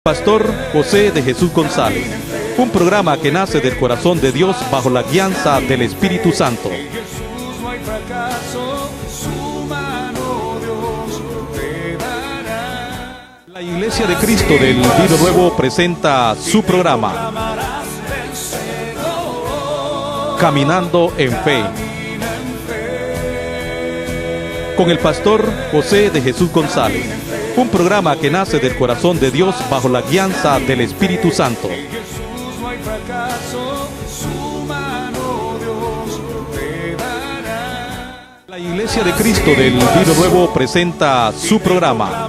Pastor José de Jesús González, un programa que nace del corazón de Dios bajo la guianza del Espíritu Santo. La Iglesia de Cristo del Vino Nuevo presenta su programa Caminando en Fe, con el pastor José de Jesús González, un programa que nace del corazón de Dios bajo la guianza del Espíritu Santo. La Iglesia de Cristo del Vino Nuevo presenta su programa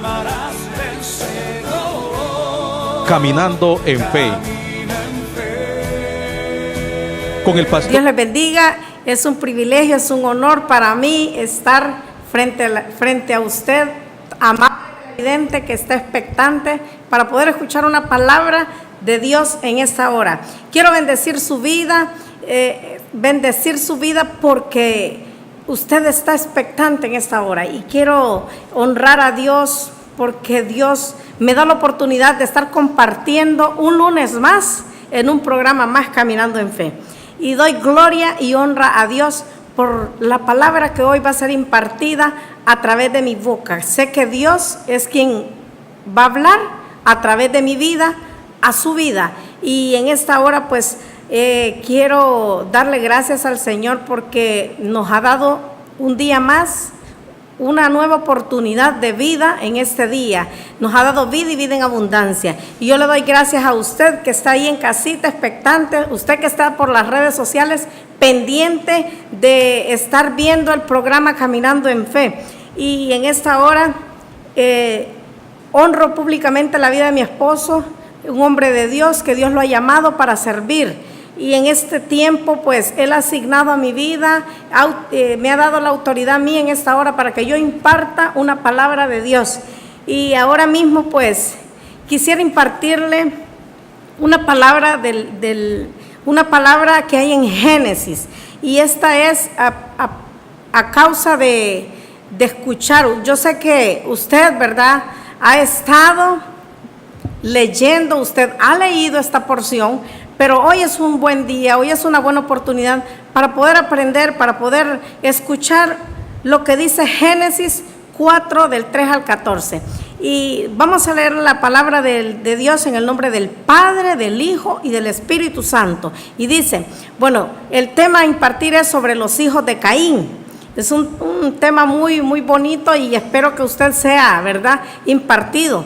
Caminando en Fe, con el pastor. Dios les bendiga. Es un privilegio, es un honor para mí estar frente a usted, amado televidente que está expectante para poder escuchar una palabra de Dios en esta hora. Quiero bendecir su vida porque usted está expectante en esta hora, y quiero honrar a Dios porque Dios me da la oportunidad de estar compartiendo un lunes más en un programa más Caminando en Fe. Y doy gloria y honra a Dios por la palabra que hoy va a ser impartida a través de mi boca. Sé que Dios es quien va a hablar a través de mi vida, a su vida. Y en esta hora pues quiero darle gracias al Señor porque nos ha dado un día más, una nueva oportunidad de vida en este día. Nos ha dado vida y vida en abundancia. Y yo le doy gracias a usted que está ahí en casita expectante, usted que está por las redes sociales pendiente de estar viendo el programa Caminando en Fe. Y en esta hora honro públicamente la vida de mi esposo, un hombre de Dios que Dios lo ha llamado para servir. Y en este tiempo pues Él ha asignado a mi vida, me ha dado la autoridad a mí en esta hora para que yo imparta una palabra de Dios. Y ahora mismo pues quisiera impartirle una palabra una palabra que hay en Génesis. Y esta es a causa de escuchar. Yo sé que usted, ¿verdad?, ha estado leyendo, usted ha leído esta porción, pero hoy es un buen día, hoy es una buena oportunidad para poder aprender, para poder escuchar lo que dice Génesis 4 del 3 al 14. Y vamos a leer la palabra de Dios en el nombre del Padre, del Hijo y del Espíritu Santo. Y dice, bueno, el tema a impartir es sobre los hijos de Caín. Es un tema muy, muy bonito y espero que usted sea, ¿verdad?, impartido.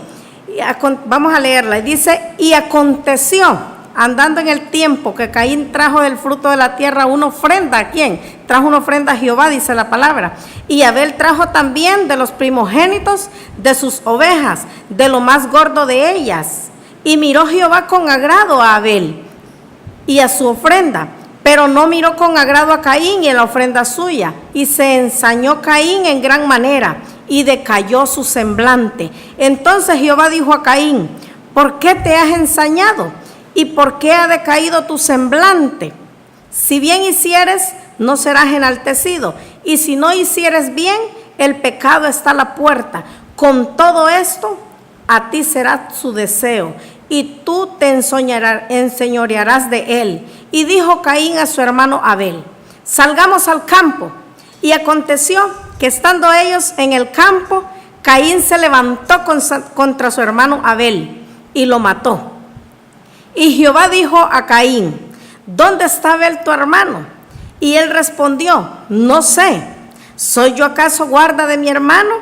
Vamos a leerla. Y dice, y aconteció, andando en el tiempo, que Caín trajo del fruto de la tierra una ofrenda. ¿A quién? Trajo una ofrenda a Jehová, dice la palabra. Y Abel trajo también de los primogénitos de sus ovejas, de lo más gordo de ellas. Y miró Jehová con agrado a Abel y a su ofrenda, pero no miró con agrado a Caín y a la ofrenda suya. Y se ensañó Caín en gran manera, y decayó su semblante. Entonces Jehová dijo a Caín, ¿por qué te has ensañado? ¿Y por qué ha decaído tu semblante? Si bien hicieres, no serás enaltecido, y si no hicieres bien, el pecado está a la puerta. Con todo esto, a ti será su deseo, y tú te enseñorearás de él. Y dijo Caín a su hermano Abel, salgamos al campo. Y aconteció que estando ellos en el campo, Caín se levantó contra su hermano Abel y lo mató. Y Jehová dijo a Caín, ¿dónde está Abel tu hermano? Y él respondió, no sé, ¿soy yo acaso guarda de mi hermano?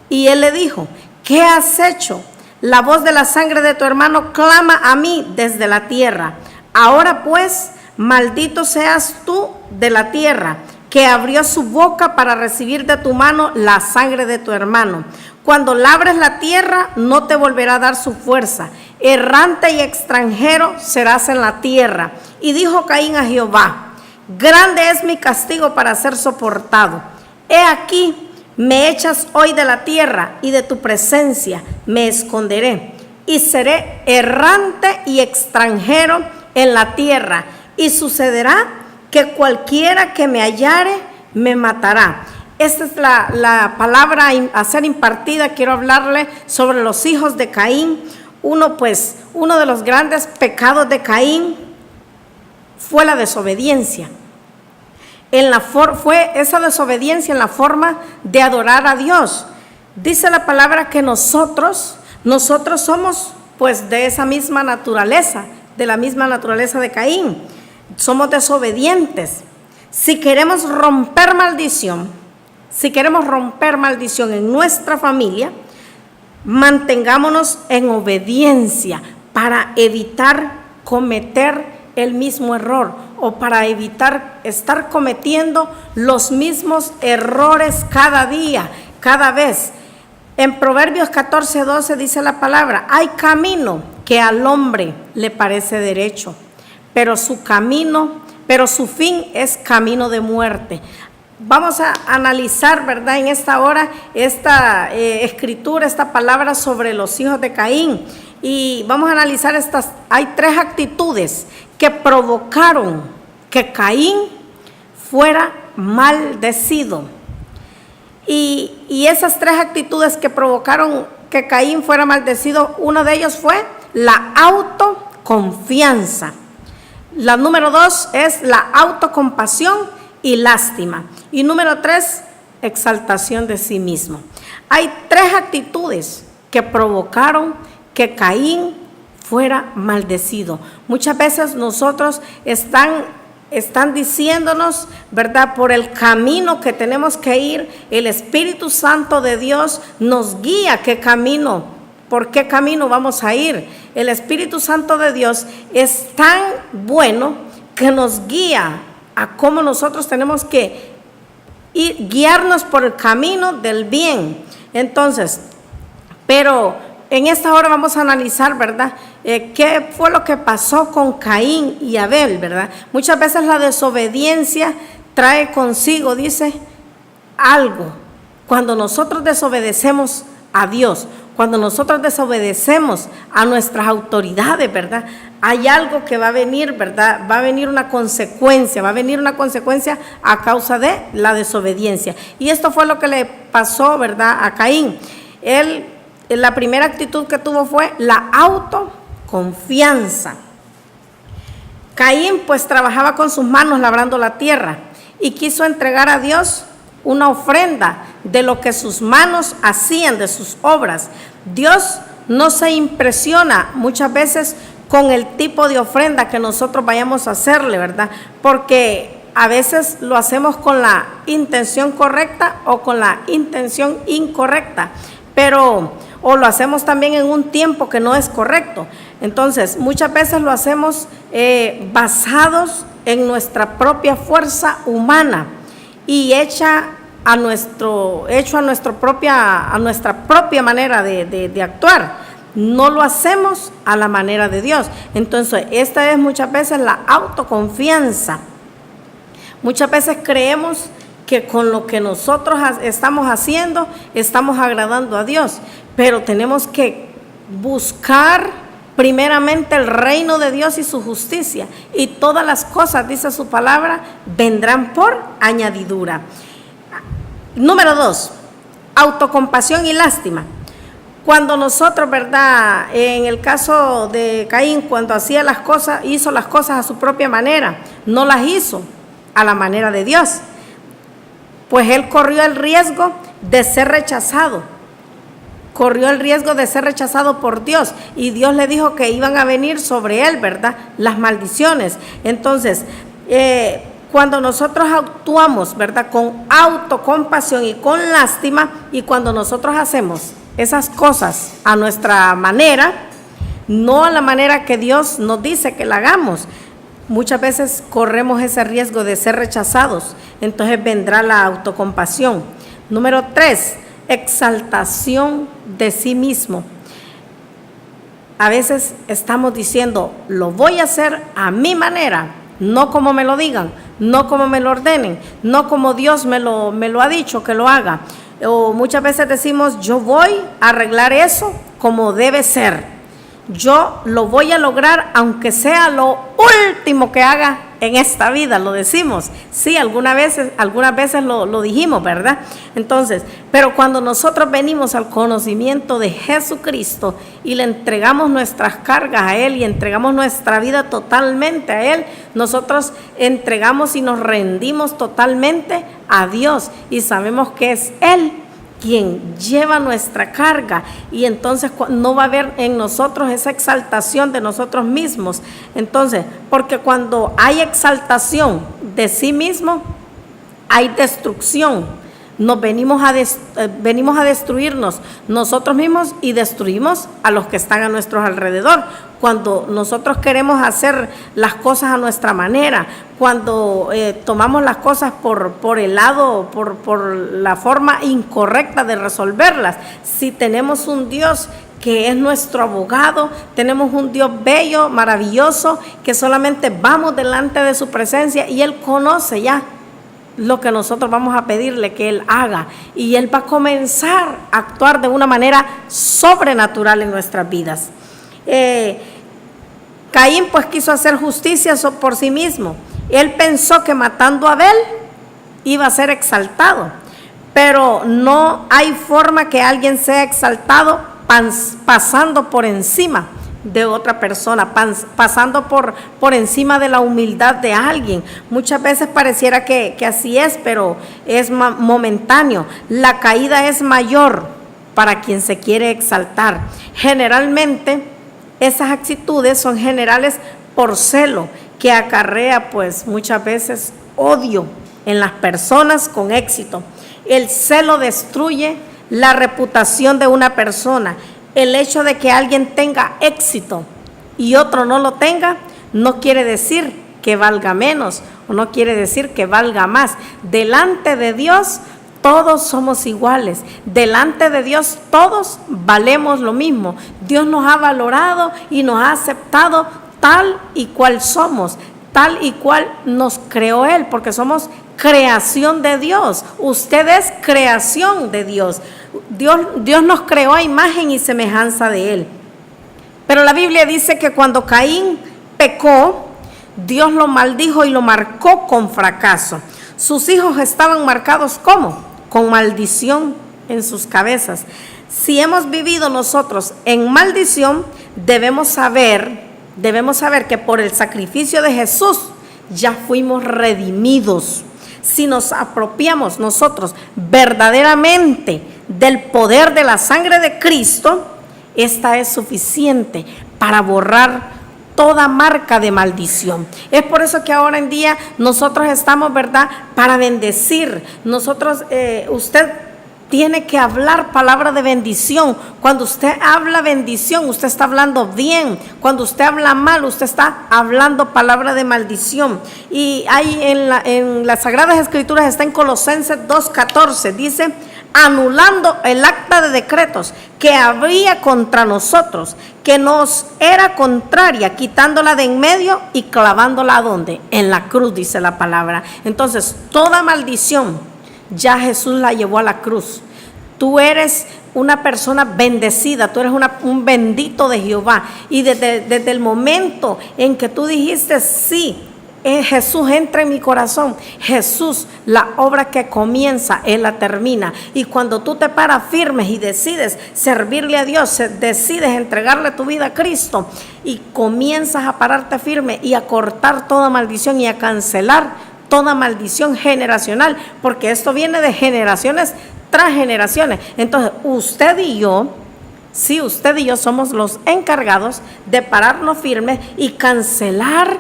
Y él le dijo, ¿qué has hecho? La voz de la sangre de tu hermano clama a mí desde la tierra. Ahora pues, maldito seas tú de la tierra, que abrió su boca para recibir de tu mano la sangre de tu hermano. Cuando labres la tierra, no te volverá a dar su fuerza. Errante y extranjero serás en la tierra. Y dijo Caín a Jehová, grande es mi castigo para ser soportado. He aquí, me echas hoy de la tierra, y de tu presencia me esconderé, y seré errante y extranjero en la tierra. Y sucederá que cualquiera que me hallare me matará. Esta es la palabra a ser impartida. Quiero hablarle sobre los hijos de Caín, uno de los grandes pecados de Caín fue la desobediencia. Fue esa desobediencia en la forma de adorar a Dios. Dice la palabra que nosotros somos pues de esa misma naturaleza, de la misma naturaleza de Caín. Somos desobedientes. Si queremos romper maldición en nuestra familia, mantengámonos en obediencia para evitar cometer el mismo error o para evitar estar cometiendo los mismos errores cada día, cada vez. En Proverbios 14:12 dice la palabra: hay camino que al hombre le parece derecho, pero su fin es camino de muerte. Vamos a analizar, ¿verdad?, en esta hora, esta escritura, esta palabra sobre los hijos de Caín. Y vamos a analizar hay 3 actitudes que provocaron que Caín fuera maldecido. Y esas 3 actitudes que provocaron que Caín fuera maldecido, uno de ellos fue la autoconfianza. La número 2 es la autocompasión y lástima. Y número 3, exaltación de sí mismo. Hay 3 actitudes que provocaron que Caín fuera maldecido. Muchas veces nosotros están diciéndonos, ¿verdad?, por el camino que tenemos que ir. El Espíritu Santo de Dios nos guía por qué camino vamos a ir. El Espíritu Santo de Dios es tan bueno que nos guía a cómo nosotros tenemos que guiarnos por el camino del bien. Entonces, pero en esta hora vamos a analizar, ¿verdad?, qué fue lo que pasó con Caín y Abel, ¿verdad? Muchas veces la desobediencia trae consigo, dice, algo. Cuando nosotros desobedecemos a Dios, cuando nosotros desobedecemos a nuestras autoridades, ¿verdad?, hay algo que va a venir, ¿verdad? Va a venir una consecuencia a causa de la desobediencia. Y esto fue lo que le pasó, ¿verdad?, a Caín. La primera actitud que tuvo fue la autoconfianza. Caín pues trabajaba con sus manos labrando la tierra y quiso entregar a Dios una ofrenda de lo que sus manos hacían, de sus obras. Dios no se impresiona muchas veces con el tipo de ofrenda que nosotros vayamos a hacerle, ¿verdad? Porque a veces lo hacemos con la intención correcta o con la intención incorrecta, o lo hacemos también en un tiempo que no es correcto. Entonces, muchas veces lo hacemos basados en nuestra propia fuerza humana y hecha a nuestra propia manera de actuar. No lo hacemos a la manera de Dios. Entonces, esta es muchas veces la autoconfianza. Muchas veces creemos que con lo que nosotros estamos haciendo, estamos agradando a Dios, pero tenemos que buscar primeramente el reino de Dios y su justicia, y todas las cosas, dice su palabra, vendrán por añadidura. Número 2, autocompasión y lástima. Cuando nosotros, ¿verdad?, en el caso de Caín, cuando hizo las cosas a su propia manera, no las hizo a la manera de Dios, pues él corrió el riesgo de ser rechazado. Corrió el riesgo de ser rechazado por Dios, y Dios le dijo que iban a venir sobre él, ¿verdad?, las maldiciones. Entonces, cuando nosotros actuamos, ¿verdad?, con autocompasión y con lástima, y cuando nosotros hacemos esas cosas a nuestra manera, no a la manera que Dios nos dice que la hagamos, muchas veces corremos ese riesgo de ser rechazados. Entonces vendrá la autocompasión. Número 3, exaltación de sí mismo. A veces estamos diciendo, lo voy a hacer a mi manera, no como me lo digan, no como me lo ordenen, no como Dios me lo ha dicho que lo haga. O muchas veces decimos, yo voy a arreglar eso como debe ser. Yo lo voy a lograr aunque sea lo último que haga en esta vida, lo decimos. Sí, algunas veces lo dijimos, ¿verdad? Entonces, pero cuando nosotros venimos al conocimiento de Jesucristo y le entregamos nuestras cargas a Él y entregamos nuestra vida totalmente a Él, nosotros entregamos y nos rendimos totalmente a Dios y sabemos que es Él quien lleva nuestra carga, y entonces no va a haber en nosotros esa exaltación de nosotros mismos. Entonces, porque cuando hay exaltación de sí mismo, hay destrucción. Nos venimos a destruirnos nosotros mismos y destruimos a los que están a nuestro alrededor. Cuando nosotros queremos hacer las cosas a nuestra manera, cuando tomamos las cosas por el lado, por la forma incorrecta de resolverlas. Si tenemos un Dios que es nuestro abogado, tenemos un Dios bello, maravilloso, que solamente vamos delante de su presencia y Él conoce ya lo que nosotros vamos a pedirle que Él haga, y Él va a comenzar a actuar de una manera sobrenatural en nuestras vidas. Caín pues quiso hacer justicia por sí mismo. Él pensó que matando a Abel iba a ser exaltado, pero no hay forma que alguien sea exaltado pasando por encima de otra persona, pasando por encima de la humildad de alguien. Muchas veces pareciera que así es, pero es momentáneo. La caída es mayor para quien se quiere exaltar. Generalmente esas actitudes son generales por celo, que acarrea pues muchas veces odio en las personas con éxito. El celo destruye la reputación de una persona. El hecho de que alguien tenga éxito y otro no lo tenga, no quiere decir que valga menos o no quiere decir que valga más. Delante de Dios todos somos iguales. Delante de Dios todos valemos lo mismo. Dios nos ha valorado y nos ha aceptado tal y cual somos, tal y cual nos creó Él, porque somos creación de Dios. Usted es creación de Dios. Dios nos creó a imagen y semejanza de Él. Pero la Biblia dice que cuando Caín pecó, Dios lo maldijo y lo marcó con fracaso. Sus hijos estaban marcados ¿cómo? Con maldición en sus cabezas. Si hemos vivido nosotros en maldición, debemos saber que por el sacrificio de Jesús ya fuimos redimidos. Si nos apropiamos nosotros verdaderamente del poder de la sangre de Cristo, esta es suficiente para borrar toda marca de maldición. Es por eso que ahora en día nosotros estamos, ¿verdad?, para bendecir. Usted tiene que hablar palabra de bendición. Cuando usted habla bendición, usted está hablando bien. Cuando usted habla mal, usted está hablando palabra de maldición. Y hay en las Sagradas Escrituras, está en Colosenses 2:14, dice: anulando el acta de decretos que habría contra nosotros, que nos era contraria, quitándola de en medio y clavándola, ¿a dónde? En la cruz, dice la palabra. Entonces, toda maldición ya Jesús la llevó a la cruz. Tú eres una persona bendecida, tú eres un bendito de Jehová. Y desde el momento en que tú dijiste sí, Jesús entra en mi corazón, Jesús, la obra que comienza, Él la termina. Y cuando tú te paras firmes y decides servirle a Dios, decides entregarle tu vida a Cristo y comienzas a pararte firme y a cortar toda maldición y a cancelar toda maldición generacional, porque esto viene de generaciones tras generaciones. Entonces, usted y yo somos los encargados de pararnos firmes y cancelar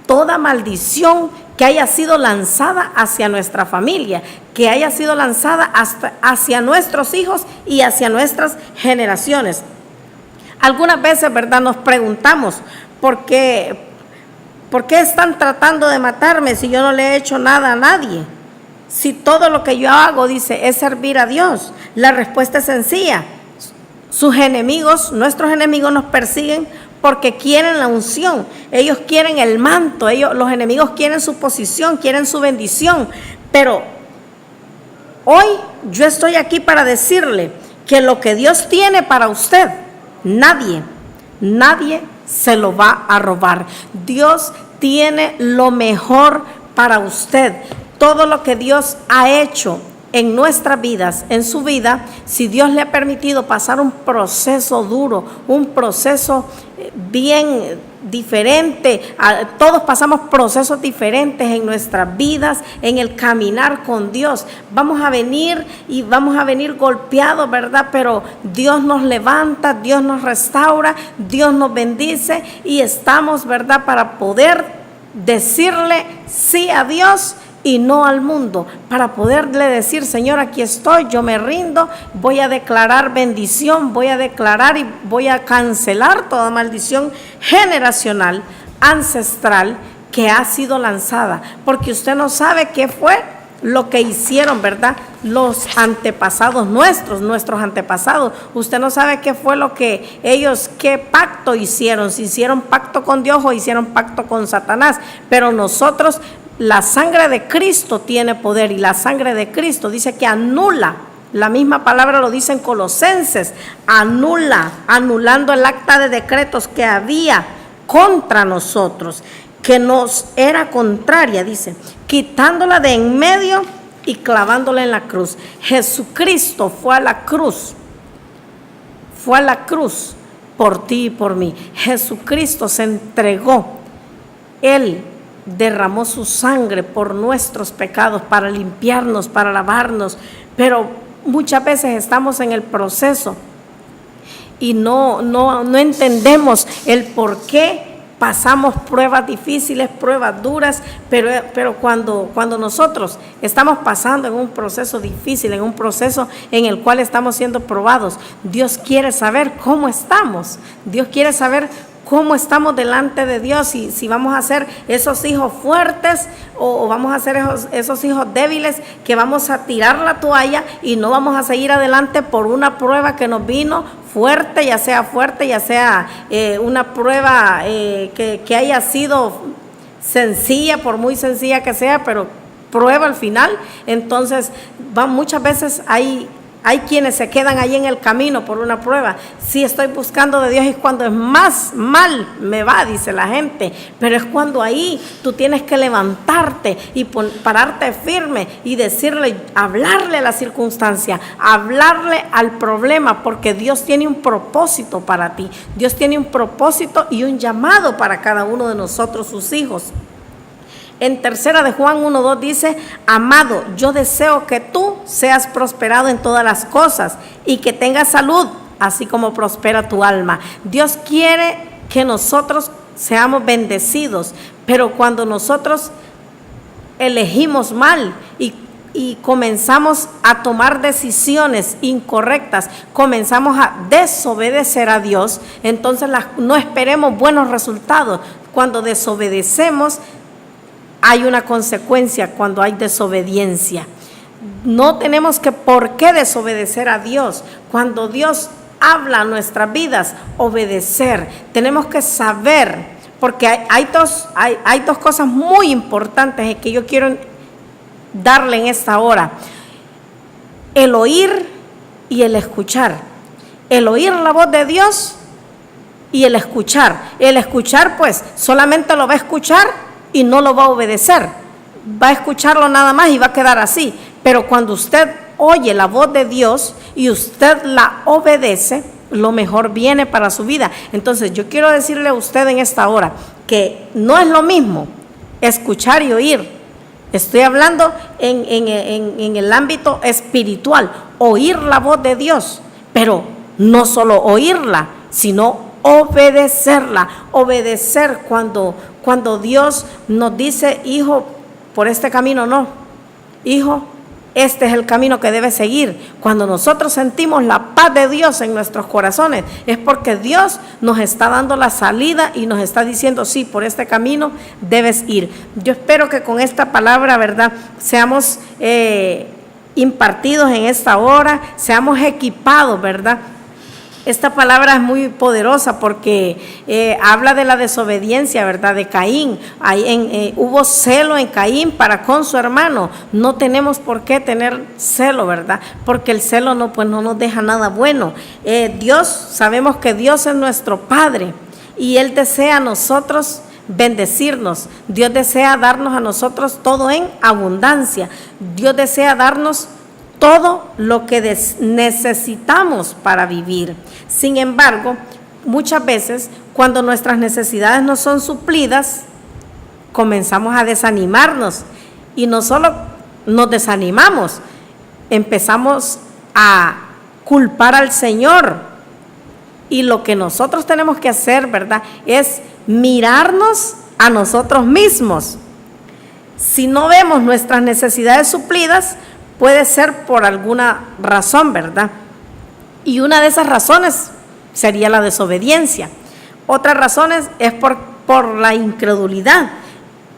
toda maldición que haya sido lanzada hacia nuestra familia, que haya sido lanzada hacia nuestros hijos y hacia nuestras generaciones. Algunas veces, ¿verdad?, nos preguntamos ¿por qué están tratando de matarme si yo no le he hecho nada a nadie? Si todo lo que yo hago, dice, es servir a Dios. La respuesta es sencilla. Sus enemigos, nuestros enemigos, nos persiguen porque quieren la unción. Ellos quieren el manto. Los enemigos quieren su posición, quieren su bendición. Pero hoy yo estoy aquí para decirle que lo que Dios tiene para usted, nadie se lo va a robar. Dios tiene lo mejor para usted. Todo lo que Dios ha hecho en nuestras vidas, en su vida, si Dios le ha permitido pasar un proceso duro, un proceso bien diferente, todos pasamos procesos diferentes en nuestras vidas, en el caminar con Dios. Vamos a venir golpeados, ¿verdad? Pero Dios nos levanta, Dios nos restaura, Dios nos bendice y estamos, ¿verdad?, para poder decirle sí a Dios y no al mundo, para poderle decir: Señor, aquí estoy, yo me rindo, voy a declarar bendición, voy a declarar y voy a cancelar toda maldición generacional, ancestral, que ha sido lanzada, porque usted no sabe qué fue lo que hicieron, ¿verdad?, los antepasados nuestros antepasados. Usted no sabe qué fue lo que ellos, qué pacto hicieron, si hicieron pacto con Dios o hicieron pacto con Satanás, pero nosotros, la sangre de Cristo tiene poder, y la sangre de Cristo dice que anula, la misma palabra lo dice en Colosenses, anulando el acta de decretos que había contra nosotros, que nos era contraria, dice, quitándola de en medio y clavándola en la cruz. Jesucristo fue a la cruz por ti y por mí. Jesucristo se entregó, Él derramó su sangre por nuestros pecados, para limpiarnos, para lavarnos, pero muchas veces estamos en el proceso y no entendemos el por qué pasamos pruebas difíciles, pruebas duras, pero cuando nosotros estamos pasando en un proceso difícil, en un proceso en el cual estamos siendo probados, Dios quiere saber cómo estamos. Dios quiere saber cómo estamos delante de Dios, y si vamos a ser esos hijos fuertes o vamos a ser esos hijos débiles que vamos a tirar la toalla y no vamos a seguir adelante por una prueba que nos vino fuerte, ya sea una prueba que haya sido sencilla, por muy sencilla que sea, pero prueba al final. Entonces muchas veces hay quienes se quedan ahí en el camino por una prueba. Sí, estoy buscando de Dios, y cuando es más mal me va, dice la gente, pero es cuando ahí tú tienes que levantarte y pararte firme y decirle, hablarle a la circunstancia, hablarle al problema, porque Dios tiene un propósito para ti. Dios tiene un propósito y un llamado para cada uno de nosotros, sus hijos. En 3 de Juan 1:2 dice: amado, yo deseo que tú seas prosperado en todas las cosas y que tengas salud, así como prospera tu alma. Dios quiere que nosotros seamos bendecidos, pero cuando nosotros elegimos mal y comenzamos a tomar decisiones incorrectas, comenzamos a desobedecer a Dios, entonces no esperemos buenos resultados. Cuando desobedecemos, hay una consecuencia cuando hay desobediencia. No tenemos por qué desobedecer a Dios. Cuando Dios habla a nuestras vidas, obedecer. Tenemos que saber, porque hay dos cosas muy importantes que yo quiero darle en esta hora: el oír y el escuchar. El oír la voz de Dios y el escuchar. El escuchar, pues, solamente lo va a escuchar y no lo va a obedecer, va a escucharlo nada más y va a quedar así. Pero cuando usted oye la voz de Dios y usted la obedece, lo mejor viene para su vida. Entonces yo quiero decirle a usted en esta hora que no es lo mismo escuchar y oír. Estoy hablando en el ámbito espiritual, oír la voz de Dios, pero no solo oírla, sino obedecerla. Obedecer cuando Dios nos dice: hijo, por este camino no, hijo, este es el camino que debes seguir. Cuando nosotros sentimos la paz de Dios en nuestros corazones, es porque Dios nos está dando la salida y nos está diciendo: sí, por este camino debes ir. Yo espero que con esta palabra, ¿verdad?, seamos impartidos en esta hora, seamos equipados, ¿verdad? Esta palabra es muy poderosa porque habla de la desobediencia, ¿verdad?, de Caín. Hubo celo en Caín para con su hermano. No tenemos por qué tener celo, ¿verdad?, porque el celo no nos deja nada bueno. Sabemos que Dios es nuestro Padre y Él desea a nosotros bendecirnos. Dios desea darnos a nosotros todo en abundancia. Dios desea darnos todo lo que necesitamos para vivir. Sin embargo, muchas veces cuando nuestras necesidades no son suplidas, comenzamos a desanimarnos, y no solo nos desanimamos, empezamos a culpar al Señor. Y lo que nosotros tenemos que hacer, ¿verdad?, es mirarnos a nosotros mismos. Si no vemos nuestras necesidades suplidas, puede ser por alguna razón, ¿verdad? Y una de esas razones sería la desobediencia. Otras razones es por la incredulidad.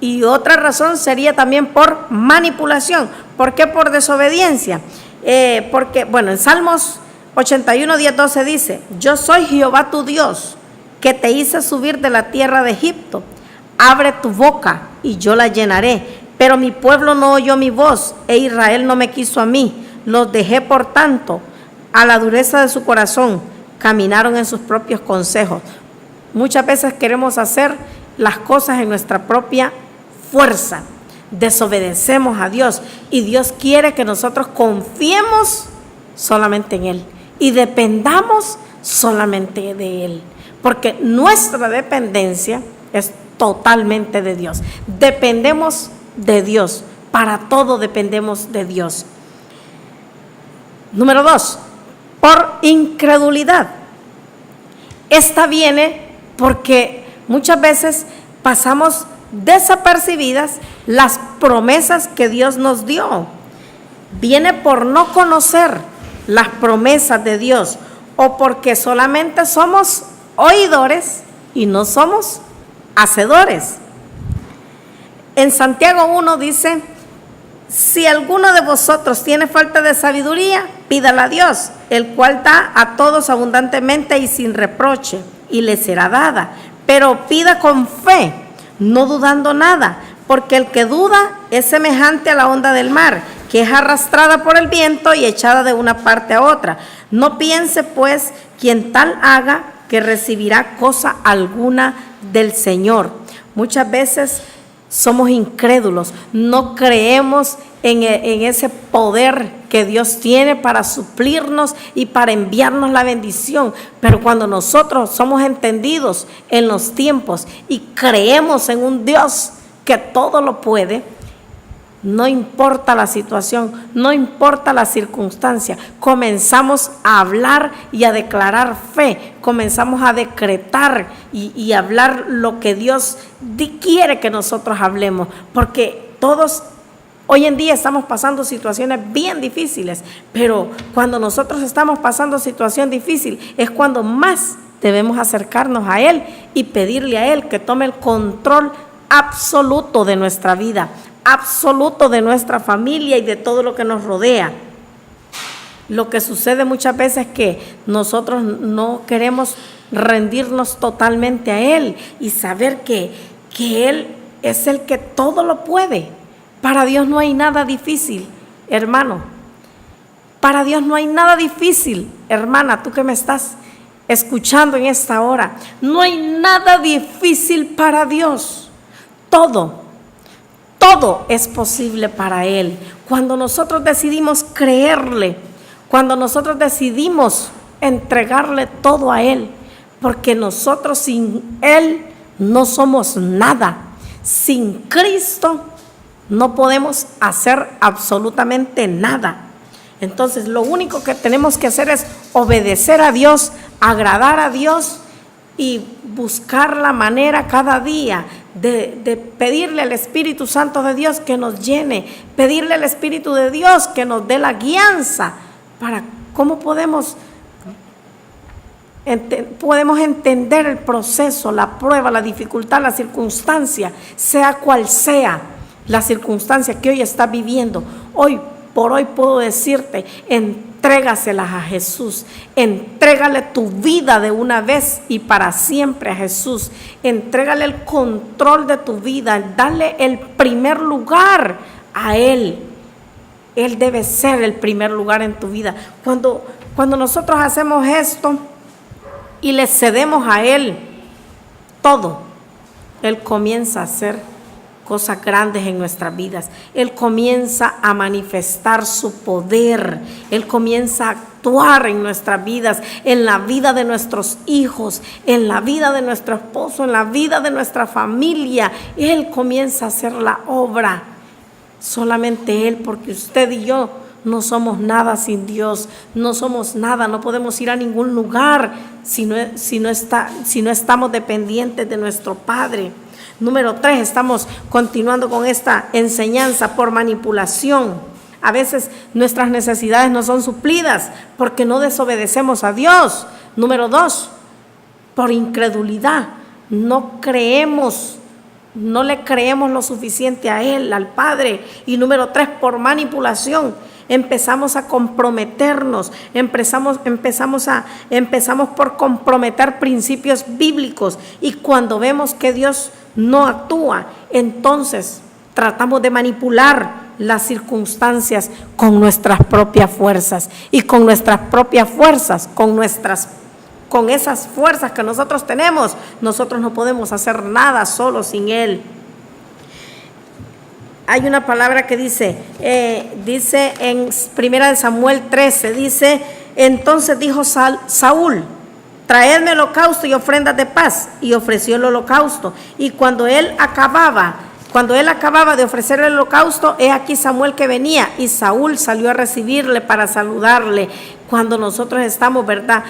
Y otra razón sería también por manipulación. ¿Por qué por desobediencia? Porque, bueno, en Salmos 81, 10, 12 dice: yo soy Jehová tu Dios, que te hice subir de la tierra de Egipto. Abre tu boca y yo la llenaré. Pero mi pueblo no oyó mi voz, e Israel no me quiso a mí. Los dejé, por tanto, a la dureza de su corazón. Caminaron en sus propios consejos. Muchas veces queremos hacer las cosas en nuestra propia fuerza. Desobedecemos a Dios, y Dios quiere que nosotros confiemos solamente en Él y dependamos solamente de Él, porque nuestra dependencia es totalmente de Dios. Dependemos de Dios, para todo dependemos de Dios. Número 2, por incredulidad. Esta viene porque muchas veces pasamos desapercibidas las promesas que Dios nos dio. Viene por no conocer las promesas de Dios, o porque solamente somos oidores y no somos hacedores. En Santiago 1 dice: si alguno de vosotros tiene falta de sabiduría, pídala a Dios, el cual da a todos abundantemente y sin reproche, y le será dada. Pero pida con fe, no dudando nada, porque el que duda es semejante a la onda del mar, que es arrastrada por el viento y echada de una parte a otra. No piense, pues, quien tal haga, que recibirá cosa alguna del Señor. Muchas veces somos incrédulos, no creemos en ese poder que Dios tiene para suplirnos y para enviarnos la bendición. Pero cuando nosotros somos entendidos en los tiempos y creemos en un Dios que todo lo puede, no importa la situación, no importa la circunstancia, comenzamos a hablar y a declarar fe, comenzamos a decretar y hablar lo que Dios quiere que nosotros hablemos, porque todos hoy en día estamos pasando situaciones bien difíciles, pero cuando nosotros estamos pasando situación difícil es cuando más debemos acercarnos a Él y pedirle a Él que tome el control absoluto de nuestra vida, absoluto de nuestra familia y de todo lo que nos rodea. Lo que sucede muchas veces es que nosotros no queremos rendirnos totalmente a Él y saber que Él es el que todo lo puede. Para Dios no hay nada difícil, hermano. Para Dios no hay nada difícil, hermana, tú que me estás escuchando en esta hora. No hay nada difícil para Dios. Todo es posible para Él. Cuando nosotros decidimos creerle, cuando nosotros decidimos entregarle todo a Él, porque nosotros sin Él no somos nada. Sin Cristo no podemos hacer absolutamente nada. Entonces, lo único que tenemos que hacer es obedecer a Dios, agradar a Dios y buscar la manera cada día de pedirle al Espíritu Santo de Dios que nos llene, pedirle al Espíritu de Dios que nos dé la guianza para cómo podemos entender el proceso, la prueba, la dificultad, la circunstancia, sea cual sea la circunstancia que hoy estás viviendo. Hoy por hoy puedo decirte, entrégaselas a Jesús, entrégale tu vida de una vez y para siempre a Jesús, entrégale el control de tu vida, dale el primer lugar a Él. Él debe ser el primer lugar en tu vida. Cuando nosotros hacemos esto y le cedemos a Él todo, Él comienza a hacer cosas grandes en nuestras vidas. Él comienza a manifestar su poder. Él comienza a actuar en nuestras vidas, en la vida de nuestros hijos, en la vida de nuestro esposo, en la vida de nuestra familia. Él comienza a hacer la obra. Solamente Él, porque usted y yo no somos nada sin Dios, no somos nada, no podemos ir a ningún lugar si no estamos dependientes de nuestro Padre. Número 3, estamos continuando con esta enseñanza por manipulación. A veces nuestras necesidades no son suplidas porque no desobedecemos a Dios. Número 2, por incredulidad. No le creemos lo suficiente a Él, al Padre. Y número 3, por manipulación. Empezamos a comprometernos, empezamos por comprometer principios bíblicos, y cuando vemos que Dios no actúa, entonces tratamos de manipular las circunstancias con nuestras propias fuerzas, y con nuestras propias fuerzas, con esas fuerzas que nosotros tenemos, nosotros no podemos hacer nada solo sin Él. Hay una palabra que dice en 1 Samuel 13, dice: entonces dijo Saúl, traedme holocausto y ofrendas de paz, y ofreció el holocausto. Y cuando él acababa de ofrecer el holocausto, he aquí Samuel que venía, y Saúl salió a recibirle para saludarle. Cuando nosotros estamos, ¿verdad?,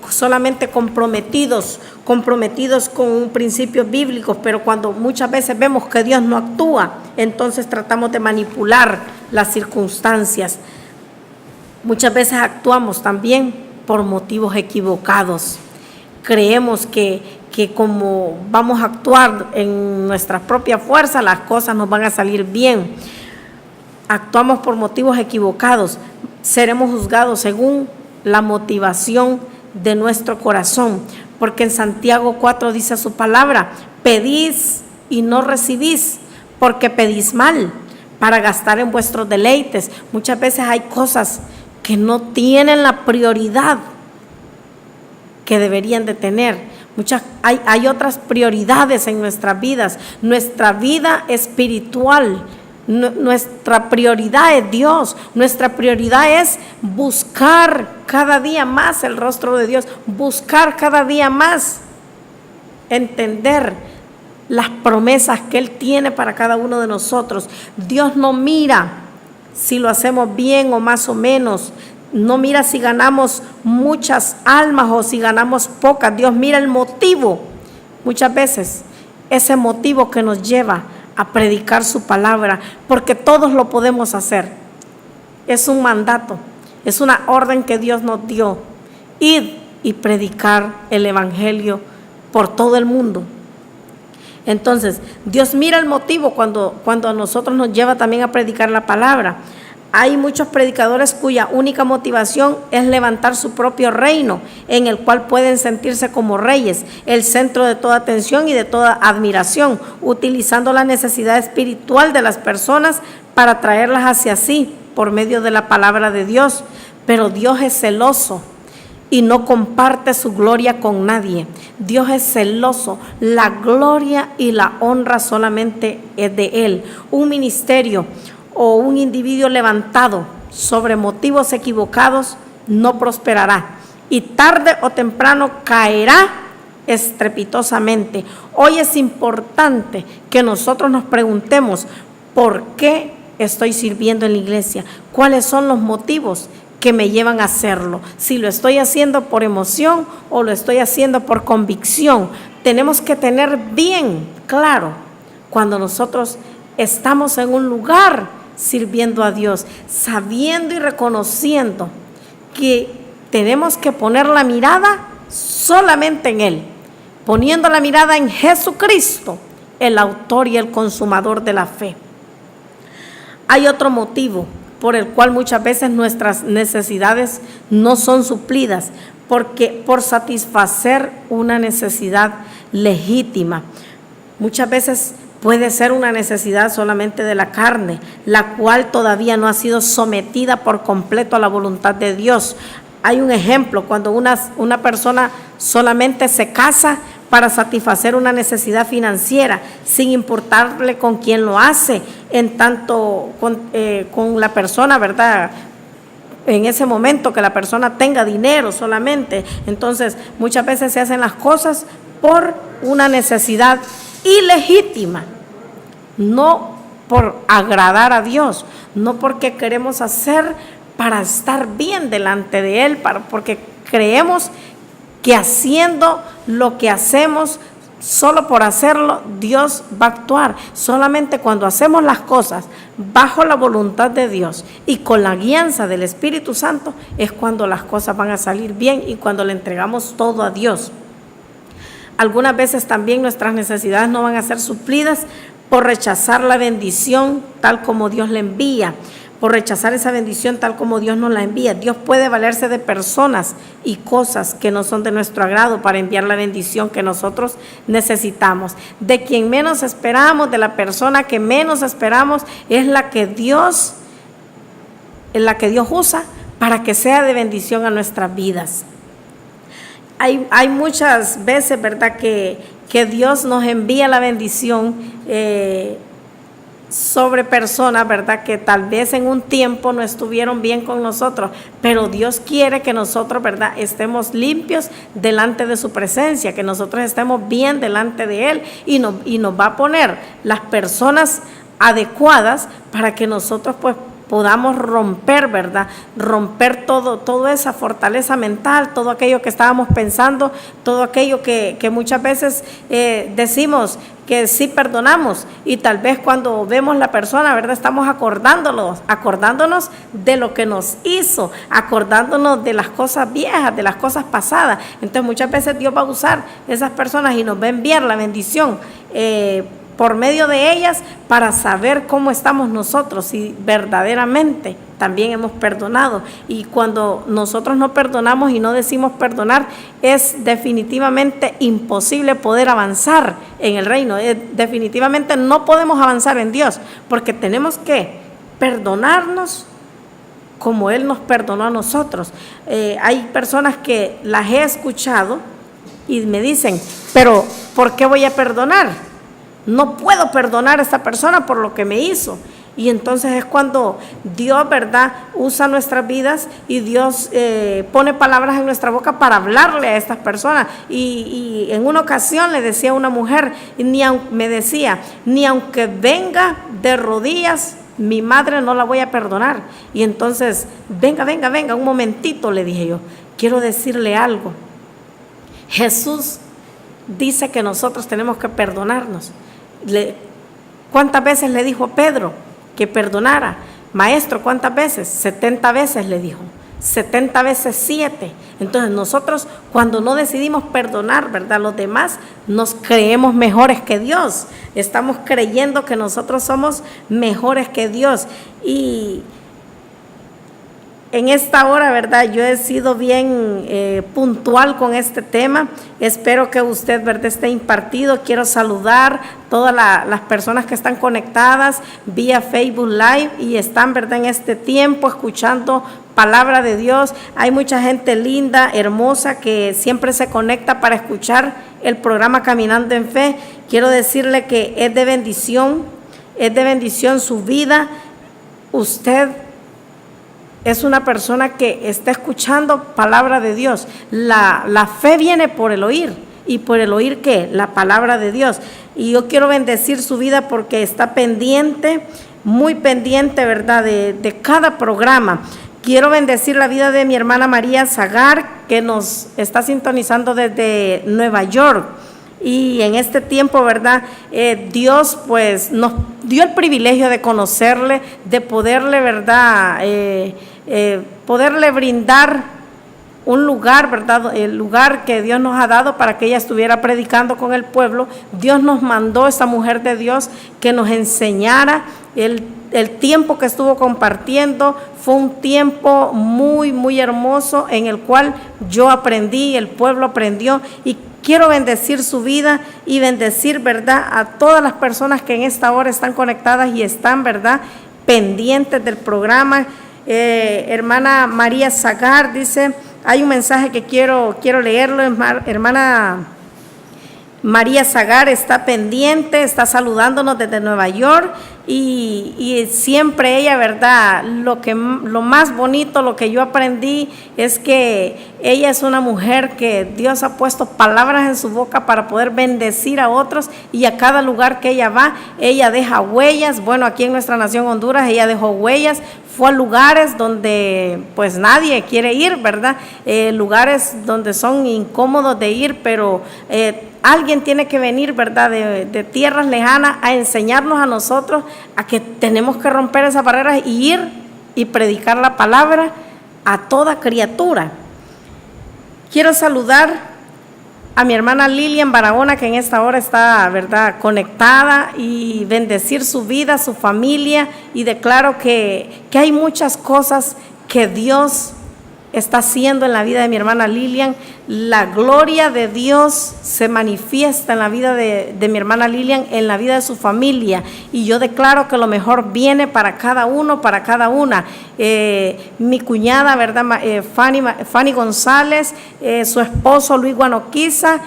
solamente comprometidos con principios bíblicos, pero cuando muchas veces vemos que Dios no actúa, entonces tratamos de manipular las circunstancias. Muchas veces actuamos también por motivos equivocados. Creemos que como vamos a actuar en nuestras propias fuerzas, las cosas nos van a salir bien. Actuamos por motivos equivocados. Seremos juzgados según la motivación de nuestro corazón, porque en Santiago 4 dice su palabra: pedís y no recibís, porque pedís mal, para gastar en vuestros deleites. Muchas veces hay cosas que no tienen la prioridad que deberían de tener. Hay otras prioridades en nuestras vidas. Nuestra vida espiritual, nuestra prioridad es Dios. Nuestra prioridad es buscar cada día más el rostro de Dios, buscar cada día más entender las promesas que Él tiene para cada uno de nosotros. Dios no mira si lo hacemos bien o más o menos. No mira si ganamos muchas almas o si ganamos pocas. Dios mira el motivo. Muchas veces ese motivo que nos lleva a predicar su palabra, porque todos lo podemos hacer. Es un mandato, es una orden que Dios nos dio: id y predicar el evangelio por todo el mundo. Entonces, Dios mira el motivo cuando a nosotros nos lleva también a predicar la palabra. Hay muchos predicadores cuya única motivación es levantar su propio reino, en el cual pueden sentirse como reyes, el centro de toda atención y de toda admiración, utilizando la necesidad espiritual de las personas para traerlas hacia sí por medio de la palabra de Dios. Pero Dios es celoso y no comparte su gloria con nadie. Dios es celoso. La gloria y la honra solamente es de Él. Un ministerio o un individuo levantado sobre motivos equivocados no prosperará, y tarde o temprano caerá estrepitosamente. Hoy es importante que nosotros nos preguntemos: ¿por qué estoy sirviendo en la iglesia? ¿Cuáles son los motivos que me llevan a hacerlo? Si lo estoy haciendo por emoción o lo estoy haciendo por convicción. Tenemos que tener bien claro cuando nosotros estamos en un lugar sirviendo a Dios, sabiendo y reconociendo que tenemos que poner la mirada solamente en Él, poniendo la mirada en Jesucristo, el autor y el consumador de la fe. Hay otro motivo por el cual muchas veces nuestras necesidades no son suplidas, porque por satisfacer una necesidad legítima. Muchas veces puede ser una necesidad solamente de la carne, la cual todavía no ha sido sometida por completo a la voluntad de Dios. Hay un ejemplo: cuando una persona solamente se casa para satisfacer una necesidad financiera, sin importarle con quién lo hace, en tanto con la persona, ¿verdad?, en ese momento que la persona tenga dinero solamente. Entonces, muchas veces se hacen las cosas por una necesidad ilegítima, no por agradar a Dios, no porque queremos hacer para estar bien delante de Él, porque creemos que haciendo lo que hacemos, solo por hacerlo, Dios va a actuar. Solamente cuando hacemos las cosas bajo la voluntad de Dios y con la guianza del Espíritu Santo, es cuando las cosas van a salir bien y cuando le entregamos todo a Dios. Algunas veces también nuestras necesidades no van a ser suplidas por rechazar la bendición tal como Dios la envía, por rechazar esa bendición tal como Dios nos la envía. Dios puede valerse de personas y cosas que no son de nuestro agrado para enviar la bendición que nosotros necesitamos. De quien menos esperamos, de la persona que menos esperamos, es la que Dios usa para que sea de bendición a nuestras vidas. Hay muchas veces, ¿verdad?, que Dios nos envía la bendición sobre personas, ¿verdad?, que tal vez en un tiempo no estuvieron bien con nosotros, pero Dios quiere que nosotros, ¿verdad?, estemos limpios delante de su presencia, que nosotros estemos bien delante de Él, y nos va a poner las personas adecuadas para que nosotros pues podamos romper, ¿verdad?, romper toda esa fortaleza mental, todo aquello que estábamos pensando, todo aquello que muchas veces decimos que sí perdonamos, y tal vez cuando vemos la persona, ¿verdad?, estamos acordándonos de lo que nos hizo, acordándonos de las cosas viejas, de las cosas pasadas. Entonces muchas veces Dios va a usar esas personas y nos va a enviar la bendición por medio de ellas, para saber cómo estamos nosotros, si verdaderamente también hemos perdonado. Y cuando nosotros no perdonamos y no decimos perdonar, es definitivamente imposible poder avanzar en el reino. Definitivamente no podemos avanzar en Dios, porque tenemos que perdonarnos como Él nos perdonó a nosotros. Hay personas que las he escuchado y me dicen, pero ¿por qué voy a perdonar? No puedo perdonar a esta persona por lo que me hizo. Y entonces es cuando Dios, ¿verdad?, usa nuestras vidas y Dios pone palabras en nuestra boca para hablarle a estas personas. Y en una ocasión le decía a una mujer, me decía, ni aunque venga de rodillas, mi madre no la voy a perdonar. Y entonces, venga, un momentito, le dije yo, quiero decirle algo. Jesús dice que nosotros tenemos que perdonarnos. ¿Cuántas veces le dijo a Pedro que perdonara? Maestro, ¿cuántas veces? 70 veces le dijo, 70 veces 7. Entonces nosotros, cuando no decidimos perdonar, ¿verdad?, a los demás, nos creemos mejores que Dios. Estamos creyendo que nosotros somos mejores que Dios. Y en esta hora, ¿verdad?, yo he sido bien puntual con este tema. Espero que usted, ¿verdad?, esté impartido. Quiero saludar a todas las personas que están conectadas vía Facebook Live y están, ¿verdad?, en este tiempo escuchando palabra de Dios. Hay mucha gente linda, hermosa, que siempre se conecta para escuchar el programa Caminando en Fe. Quiero decirle que es de bendición su vida. Usted es una persona que está escuchando palabra de Dios. La fe viene por el oír. ¿Y por el oír qué? La palabra de Dios. Y yo quiero bendecir su vida porque está pendiente, muy pendiente, ¿verdad?, de cada programa. Quiero bendecir la vida de mi hermana María Zagar, que nos está sintonizando desde Nueva York. Y en este tiempo, ¿verdad?, Dios pues nos dio el privilegio de conocerle, de poderle, ¿verdad?, poderle brindar un lugar, ¿verdad?, el lugar que Dios nos ha dado para que ella estuviera predicando con el pueblo. Dios nos mandó esa mujer de Dios que nos enseñara. El tiempo que estuvo compartiendo fue un tiempo muy, muy hermoso, en el cual yo aprendí, el pueblo aprendió, y quiero bendecir su vida y bendecir, ¿verdad?, a todas las personas que en esta hora están conectadas y están, ¿verdad?, pendientes del programa. Hermana María Zagar dice, hay un mensaje que quiero leerlo, hermana María Zagar está pendiente, está saludándonos desde Nueva York y siempre ella, ¿verdad? Lo más bonito, lo que yo aprendí es que ella es una mujer que Dios ha puesto palabras en su boca para poder bendecir a otros, y a cada lugar que ella va, ella deja huellas. Bueno, aquí en nuestra nación Honduras ella dejó huellas, fue a lugares donde pues nadie quiere ir, ¿verdad? Lugares donde son incómodos de ir, pero alguien tiene que venir, ¿verdad?, de tierras lejanas a enseñarnos a nosotros a que tenemos que romper esas barreras y ir y predicar la palabra a toda criatura. Quiero saludar a mi hermana Lilian Barahona, que en esta hora está, ¿verdad?, conectada, y bendecir su vida, su familia, y declaro que hay muchas cosas que Dios está haciendo en la vida de mi hermana Lilian. La gloria de Dios se manifiesta en la vida de mi hermana Lilian, en la vida de su familia, y yo declaro que lo mejor viene para cada uno, para cada una. Mi cuñada, ¿verdad?, Fanny González, su esposo Luis Guanoquiza,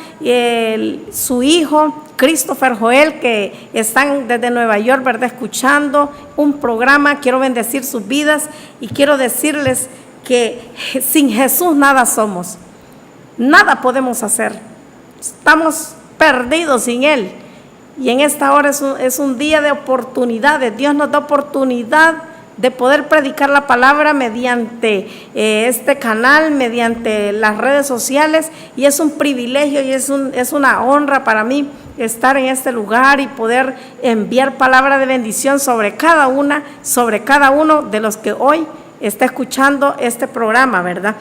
su hijo Christopher Joel, que están desde Nueva York, ¿verdad?, escuchando un programa. Quiero bendecir sus vidas y quiero decirles que sin Jesús nada somos, nada podemos hacer, estamos perdidos sin Él. Y en esta hora es un día de oportunidades. Dios nos da oportunidad de poder predicar la palabra mediante este canal, mediante las redes sociales, y es un privilegio y es una honra para mí estar en este lugar y poder enviar palabra de bendición sobre cada uno de los que hoy está escuchando este programa, ¿verdad?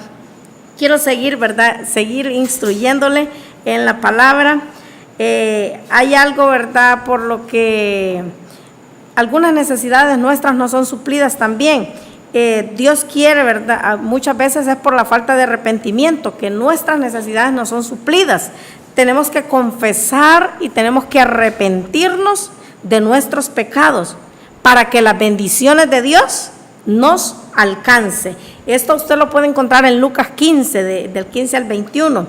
Quiero seguir, ¿verdad?, seguir instruyéndole en la palabra. Hay algo, ¿verdad?, por lo que algunas necesidades nuestras no son suplidas también. Dios quiere, ¿verdad?, muchas veces es por la falta de arrepentimiento que nuestras necesidades no son suplidas. Tenemos que confesar y tenemos que arrepentirnos de nuestros pecados para que las bendiciones de Dios nos alcance. Esto usted lo puede encontrar en Lucas 15, del 15 al 21,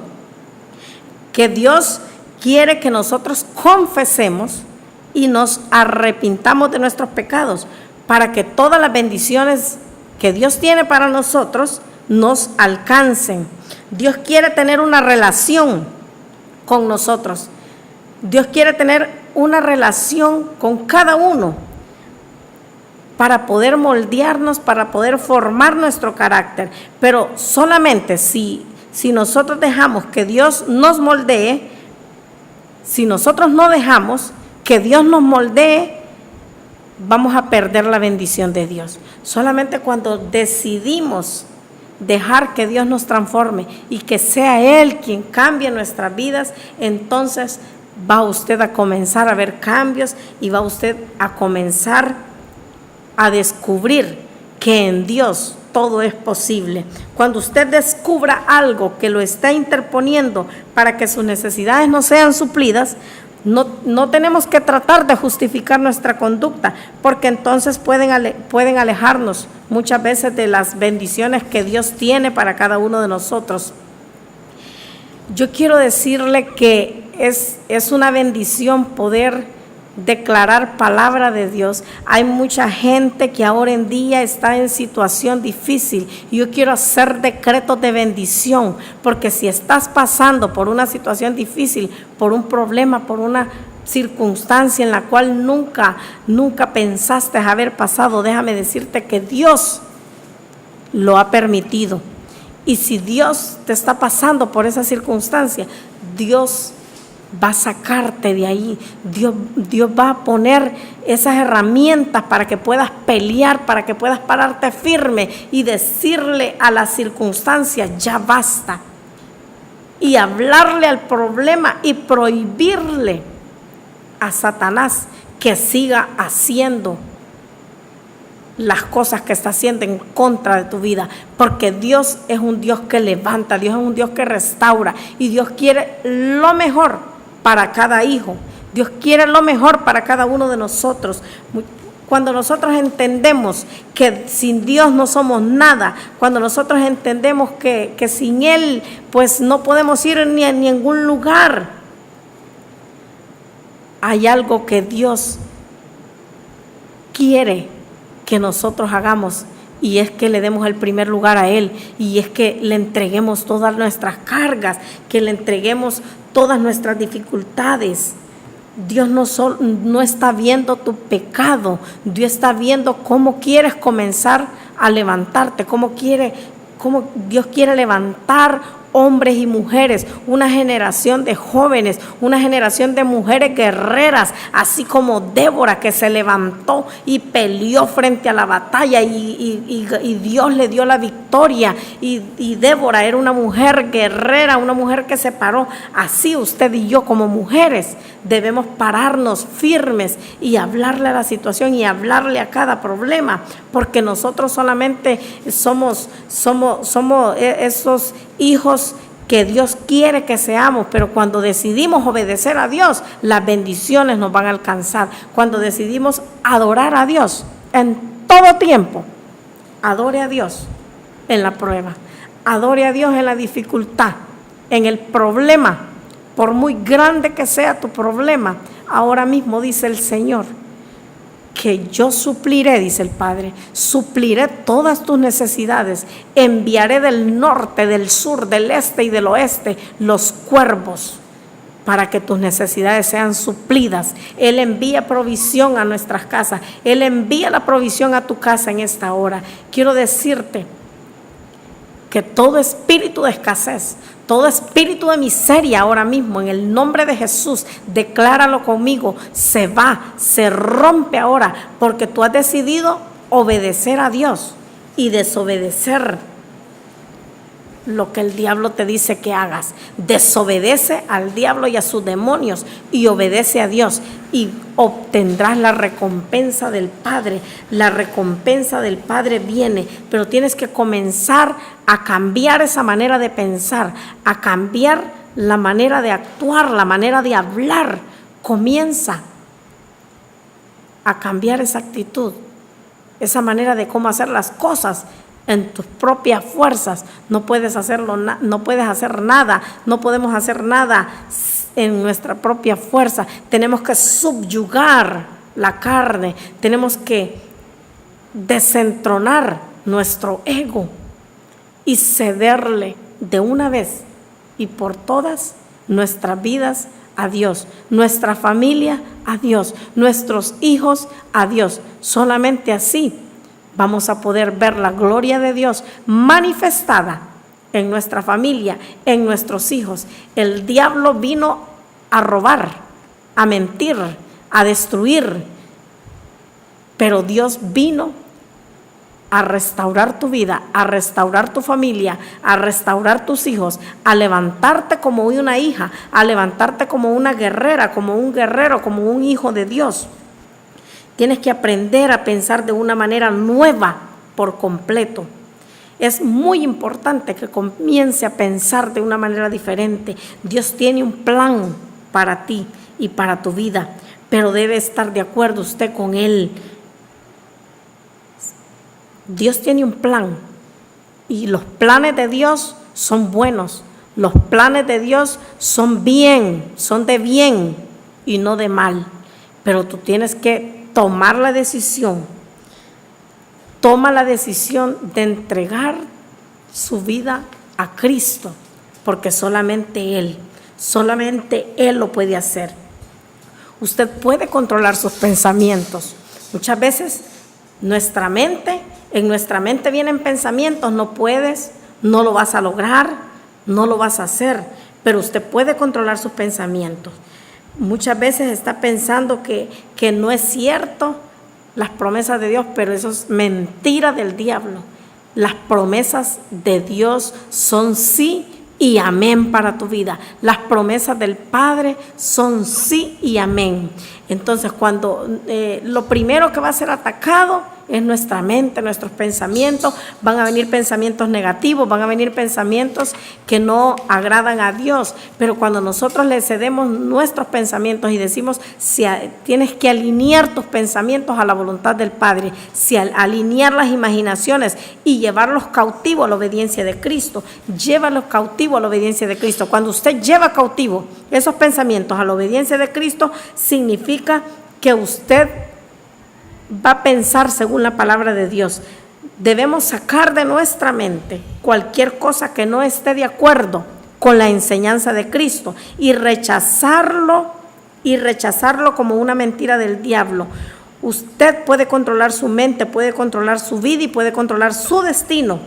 que Dios quiere que nosotros confesemos y nos arrepintamos de nuestros pecados para que todas las bendiciones que Dios tiene para nosotros nos alcancen. Dios quiere tener una relación con nosotros. Dios quiere tener una relación con cada uno para poder moldearnos, para poder formar nuestro carácter. Pero solamente si nosotros dejamos que Dios nos moldee, si nosotros no dejamos que Dios nos moldee, vamos a perder la bendición de Dios. Solamente cuando decidimos dejar que Dios nos transforme y que sea Él quien cambie nuestras vidas, entonces va usted a comenzar a ver cambios y va usted a comenzar a descubrir que en Dios todo es posible. Cuando usted descubra algo que lo está interponiendo para que sus necesidades no sean suplidas, no tenemos que tratar de justificar nuestra conducta, porque entonces pueden alejarnos muchas veces de las bendiciones que Dios tiene para cada uno de nosotros. Yo quiero decirle que es una bendición poder declarar palabra de Dios. Hay mucha gente que ahora en día está en situación difícil y yo quiero hacer decretos de bendición, porque si estás pasando por una situación difícil, por un problema, por una circunstancia en la cual nunca pensaste haber pasado, déjame decirte que Dios lo ha permitido. Y si Dios te está pasando por esa circunstancia, Dios va a sacarte de ahí. Dios va a poner esas herramientas para que puedas pelear, para que puedas pararte firme y decirle a las circunstancias, ya basta. Y hablarle al problema y prohibirle a Satanás que siga haciendo las cosas que está haciendo en contra de tu vida, porque Dios es un Dios que levanta, Dios es un Dios que restaura, y Dios quiere lo mejor para cada hijo. Dios quiere lo mejor para cada uno de nosotros. Cuando nosotros entendemos que sin Dios no somos nada, cuando nosotros entendemos que sin Él pues no podemos ir ni a ningún lugar, hay algo que Dios quiere que nosotros hagamos, y es que le demos el primer lugar a Él, y es que le entreguemos todas nuestras cargas, que le entreguemos todas nuestras dificultades. Dios no está viendo tu pecado, Dios está viendo cómo quieres comenzar a levantarte, cómo Dios quiere levantar hombres y mujeres, una generación de jóvenes, una generación de mujeres guerreras, así como Débora, que se levantó y peleó frente a la batalla y Dios le dio la victoria, y Débora era una mujer guerrera, una mujer que se paró. Así usted y yo como mujeres debemos pararnos firmes y hablarle a la situación y hablarle a cada problema, porque nosotros solamente somos esos hijos que Dios quiere que seamos, pero cuando decidimos obedecer a Dios, las bendiciones nos van a alcanzar. Cuando decidimos adorar a Dios en todo tiempo, adore a Dios en la prueba, adore a Dios en la dificultad, en el problema, por muy grande que sea tu problema. Ahora mismo dice el Señor que yo supliré, dice el Padre, supliré todas tus necesidades, enviaré del norte, del sur, del este y del oeste los cuervos para que tus necesidades sean suplidas. Él envía provisión a nuestras casas, Él envía la provisión a tu casa en esta hora. Quiero decirte que todo espíritu de escasez, todo espíritu de miseria ahora mismo, en el nombre de Jesús, decláralo conmigo, se va, se rompe ahora, porque tú has decidido obedecer a Dios y desobedecer lo que el diablo te dice que hagas. Desobedece al diablo y a sus demonios y obedece a Dios, y obtendrás la recompensa del Padre. La recompensa del Padre viene, pero tienes que comenzar a cambiar esa manera de pensar, a cambiar la manera de actuar, la manera de hablar. Comienza a cambiar esa actitud, esa manera de cómo hacer las cosas. En tus propias fuerzas no puedes hacerlo, no puedes hacer nada, no podemos hacer nada en nuestra propia fuerza. Tenemos que subyugar la carne, tenemos que desentronar nuestro ego y cederle de una vez y por todas nuestras vidas a Dios, nuestra familia a Dios, nuestros hijos a Dios. Solamente así vamos a poder ver la gloria de Dios manifestada en nuestra familia, en nuestros hijos. El diablo vino a robar, a mentir, a destruir, pero Dios vino a restaurar tu vida, a restaurar tu familia, a restaurar tus hijos, a levantarte como una hija, a levantarte como una guerrera, como un guerrero, como un hijo de Dios. Tienes que aprender a pensar de una manera nueva por completo. Es muy importante que comience a pensar de una manera diferente. Dios tiene un plan para ti y para tu vida, pero debe estar de acuerdo usted con Él. Dios tiene un plan y los planes de Dios son buenos. Los planes de Dios son bien, son de bien y no de mal. Pero tú tienes que tomar la decisión. Toma la decisión de entregar su vida a Cristo, porque solamente Él lo puede hacer. Usted puede controlar sus pensamientos. Muchas veces en nuestra mente vienen pensamientos, no puedes, no lo vas a lograr, no lo vas a hacer, pero usted puede controlar sus pensamientos. Muchas veces está pensando que no es cierto las promesas de Dios, pero eso es mentira del diablo. Las promesas de Dios son sí y amén para tu vida. Las promesas del Padre son sí y amén. Entonces, cuando lo primero que va a ser atacado es nuestra mente, nuestros pensamientos. Van a venir pensamientos negativos, van a venir pensamientos que no agradan a Dios. Pero cuando nosotros le cedemos nuestros pensamientos y decimos, si tienes que alinear tus pensamientos a la voluntad del Padre, si alinear las imaginaciones y llevarlos cautivos a la obediencia de Cristo, llévalos cautivos a la obediencia de Cristo. Cuando usted lleva cautivo esos pensamientos a la obediencia de Cristo, significa que usted va a pensar según la palabra de Dios. Debemos sacar de nuestra mente cualquier cosa que no esté de acuerdo con la enseñanza de Cristo y rechazarlo como una mentira del diablo. Usted puede controlar su mente, puede controlar su vida y puede controlar su destino.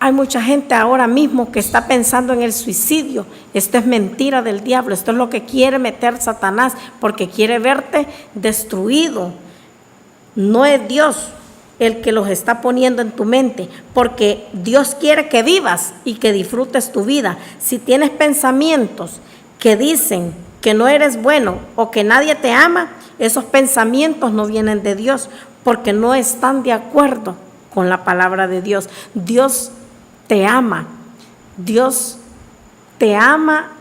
Hay mucha gente ahora mismo que está pensando en el suicidio. Esto es mentira del diablo. Esto es lo que quiere meter Satanás porque quiere verte destruido. No es Dios el que los está poniendo en tu mente, porque Dios quiere que vivas y que disfrutes tu vida. Si tienes pensamientos que dicen que no eres bueno o que nadie te ama, esos pensamientos no vienen de Dios porque no están de acuerdo con la palabra de Dios. Dios te ama. Dios te ama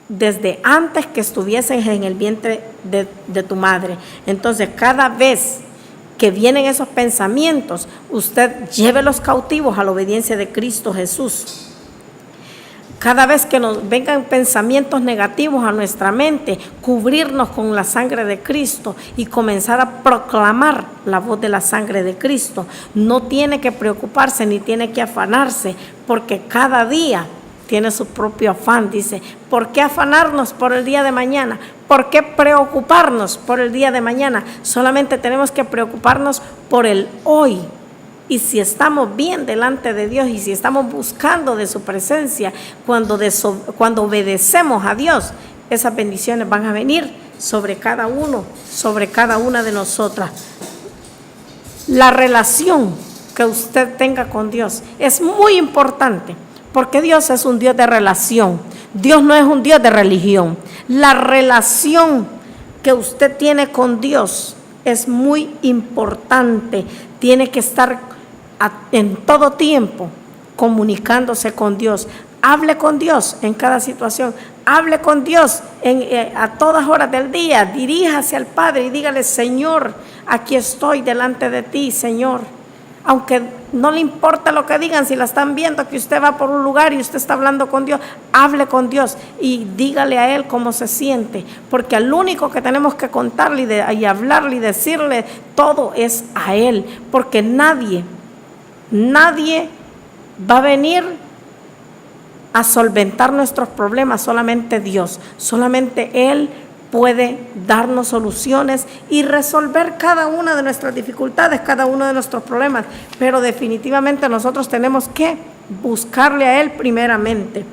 desde antes que estuvieses en el vientre de tu madre. Entonces, cada vez que vienen esos pensamientos, usted llévelos cautivos a la obediencia de Cristo Jesús. Cada vez que nos vengan pensamientos negativos a nuestra mente, cubrirnos con la sangre de Cristo y comenzar a proclamar la voz de la sangre de Cristo. No tiene que preocuparse ni tiene que afanarse, porque cada día tiene su propio afán. Dice, ¿por qué afanarnos por el día de mañana? ¿Por qué preocuparnos por el día de mañana? Solamente tenemos que preocuparnos por el hoy. Y si estamos bien delante de Dios y si estamos buscando de su presencia, cuando obedecemos a Dios, esas bendiciones van a venir sobre cada uno, sobre cada una de nosotras. La relación que usted tenga con Dios es muy importante, porque Dios es un Dios de relación. Dios no es un Dios de religión. La relación que usted tiene con Dios es muy importante. Tiene que estar en todo tiempo comunicándose con Dios. Hable con Dios en cada situación. Hable con Dios a todas horas del día. Diríjase al Padre y dígale, Señor, aquí estoy delante de ti, Señor. Aunque no le importa lo que digan, si la están viendo que usted va por un lugar y usted está hablando con Dios, hable con Dios y dígale a Él cómo se siente, porque al único que tenemos que contarle y hablarle y decirle todo es a Él, porque nadie va a venir a solventar nuestros problemas, solamente Dios. Solamente Él puede darnos soluciones y resolver cada una de nuestras dificultades, cada uno de nuestros problemas. Pero definitivamente nosotros tenemos que buscarle a Él primeramente.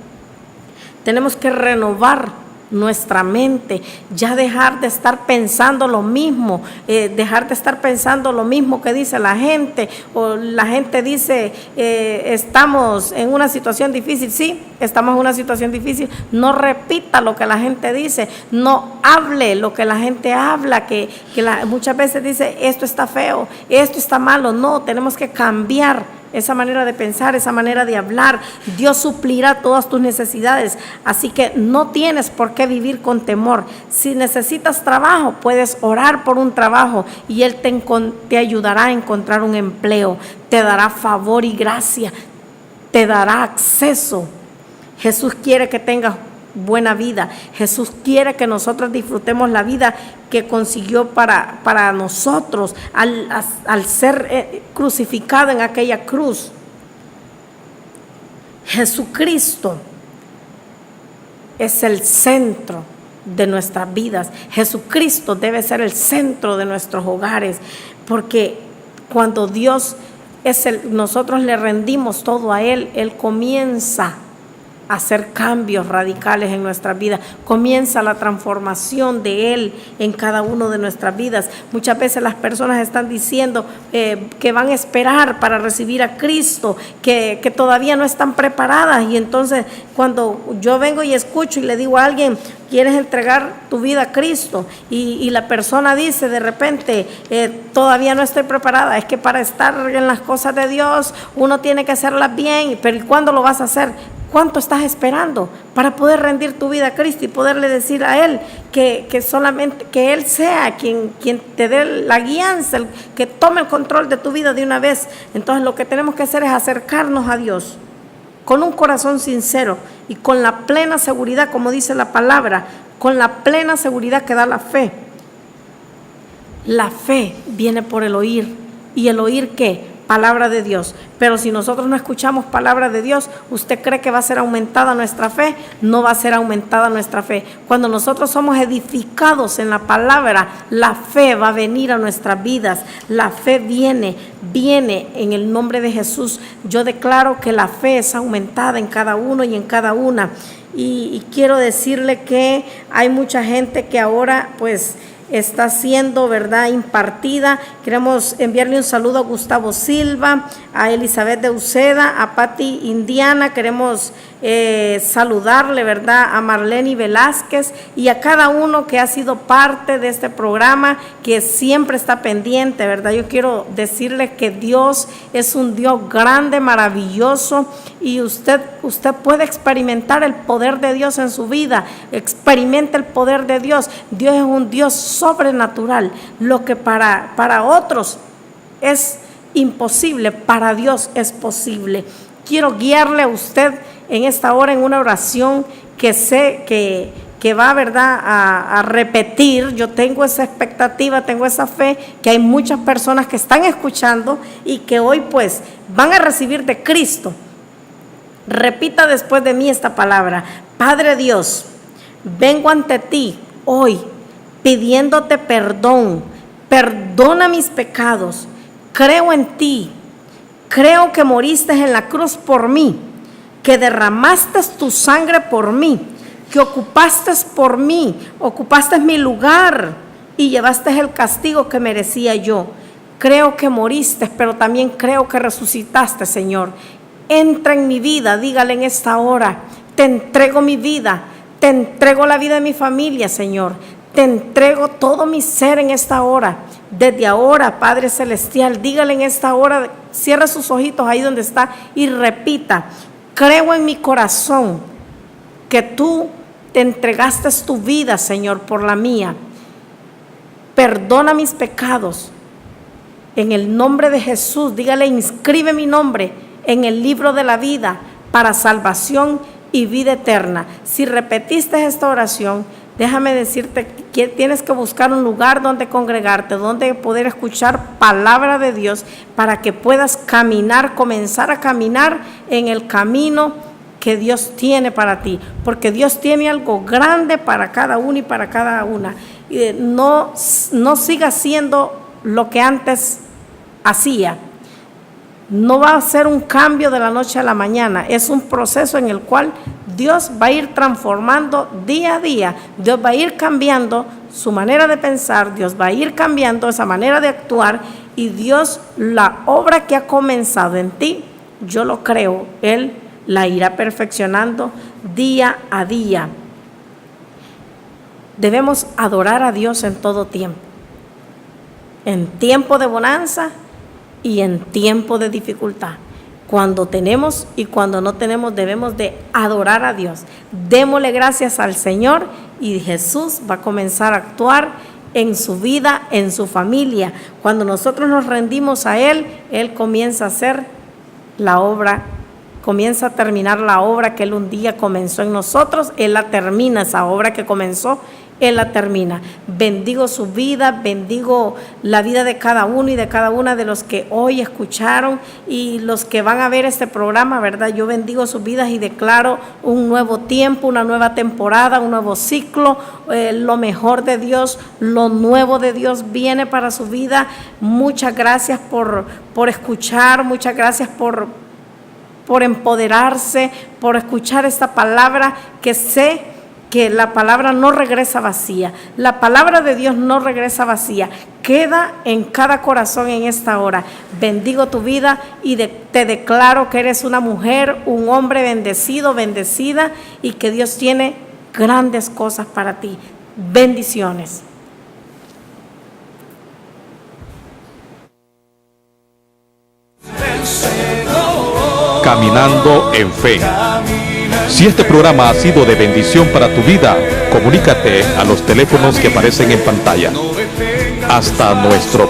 Tenemos que renovar nuestra mente, ya dejar de estar pensando lo mismo, dejar de estar pensando lo mismo que dice la gente, o la gente dice, estamos en una situación difícil. Sí, estamos en una situación difícil. No repita lo que la gente dice, no hable lo que la gente habla, muchas veces dice, esto está feo, esto está malo. No, tenemos que cambiar esa manera de pensar, esa manera de hablar. Dios suplirá todas tus necesidades, así que no tienes por qué vivir con temor. Si necesitas trabajo, puedes orar por un trabajo y Él te ayudará a encontrar un empleo, te dará favor y gracia, te dará acceso. Jesús quiere que tengas buena vida. Jesús quiere que nosotros disfrutemos la vida que consiguió para nosotros al ser crucificado en aquella cruz. Jesucristo es el centro de nuestras vidas. Jesucristo debe ser el centro de nuestros hogares, porque cuando Dios nosotros le rendimos todo a Él, Él comienza hacer cambios radicales en nuestras vidas. Comienza la transformación de Él en cada uno de nuestras vidas. Muchas veces las personas están diciendo que van a esperar para recibir a Cristo, que todavía no están preparadas, y entonces cuando yo vengo y escucho y le digo a alguien, ¿quieres entregar tu vida a Cristo? Y la persona dice de repente, todavía no estoy preparada. Es que para estar en las cosas de Dios uno tiene que hacerlas bien, pero ¿y cuándo lo vas a hacer? ¿Cuánto estás esperando para poder rendir tu vida a Cristo y poderle decir a Él que solamente que Él sea quien te dé la guianza, que tome el control de tu vida de una vez? Entonces lo que tenemos que hacer es acercarnos a Dios con un corazón sincero y con la plena seguridad, como dice la palabra, con la plena seguridad que da la fe. La fe viene por el oír. ¿Y el oír qué? Palabra de Dios. Pero si nosotros no escuchamos palabra de Dios, ¿usted cree que va a ser aumentada nuestra fe? No va a ser aumentada nuestra fe. Cuando nosotros somos edificados en la palabra, la fe va a venir a nuestras vidas. La fe viene en el nombre de Jesús. Yo declaro que la fe es aumentada en cada uno y en cada una. Y quiero decirle que hay mucha gente que ahora pues está siendo, ¿verdad?, impartida. Queremos enviarle un saludo a Gustavo Silva, a Elizabeth de Uceda, a Patti Indiana. Queremos saludarle, ¿verdad?, a Marlene Velázquez y a cada uno que ha sido parte de este programa, que siempre está pendiente, ¿verdad? Yo quiero decirle que Dios es un Dios grande, maravilloso, y usted puede experimentar el poder de Dios en su vida. Experimenta el poder de Dios. Dios es un Dios sobrenatural. Lo que para otros es imposible, para Dios es posible. Quiero guiarle a usted en esta hora en una oración que sé que va, ¿verdad?, a repetir. Yo tengo esa expectativa, tengo esa fe, que hay muchas personas que están escuchando y que hoy pues van a recibir de Cristo. Repita después de mí esta palabra: Padre Dios, vengo ante ti hoy pidiéndote perdón. Perdona mis pecados. Creo en ti. Creo que moriste en la cruz por mí, que derramaste tu sangre por mí, que ocupaste por mí, ocupaste mi lugar y llevaste el castigo que merecía yo. Creo que moriste, pero también creo que resucitaste, Señor. Entra en mi vida, dígale en esta hora: te entrego mi vida, te entrego la vida de mi familia, Señor. Te entrego todo mi ser en esta hora. Desde ahora, Padre Celestial, dígale en esta hora, cierre sus ojitos ahí donde está y repita: creo en mi corazón que tú te entregaste tu vida, Señor, por la mía. Perdona mis pecados. En el nombre de Jesús, dígale: inscribe mi nombre en el libro de la vida para salvación y vida eterna. Si repetiste esta oración, déjame decirte que tienes que buscar un lugar donde congregarte, donde poder escuchar palabra de Dios, para que puedas caminar, comenzar a caminar en el camino que Dios tiene para ti, porque Dios tiene algo grande para cada uno y para cada una. No siga haciendo lo que antes hacía. No va a ser un cambio de la noche a la mañana, es un proceso en el cual Dios va a ir transformando día a día. Dios va a ir cambiando su manera de pensar, Dios va a ir cambiando esa manera de actuar, y Dios, la obra que ha comenzado en ti, yo lo creo, Él la irá perfeccionando día a día. Debemos adorar a Dios en todo tiempo, en tiempo de bonanza y en tiempo de dificultad. Cuando tenemos y cuando no tenemos, debemos de adorar a Dios. Démosle gracias al Señor y Jesús va a comenzar a actuar en su vida, en su familia. Cuando nosotros nos rendimos a Él, Él comienza a hacer la obra, comienza a terminar la obra que Él un día comenzó en nosotros. Él la termina, esa obra que comenzó, Él la termina. Bendigo su vida, bendigo la vida de cada uno y de cada una de los que hoy escucharon y los que van a ver este programa, ¿verdad? Yo bendigo sus vidas y declaro un nuevo tiempo, una nueva temporada, un nuevo ciclo. Lo mejor de Dios, lo nuevo de Dios viene para su vida. Muchas gracias por escuchar, muchas gracias por por empoderarse, por escuchar esta palabra, que sé que la palabra no regresa vacía. La palabra de Dios no regresa vacía. Queda en cada corazón en esta hora. Bendigo tu vida y te declaro que eres una mujer, un hombre bendecido, bendecida, y que Dios tiene grandes cosas para ti. Bendiciones. Caminando en fe. Si este programa ha sido de bendición para tu vida, comunícate a los teléfonos que aparecen en pantalla. Hasta nuestro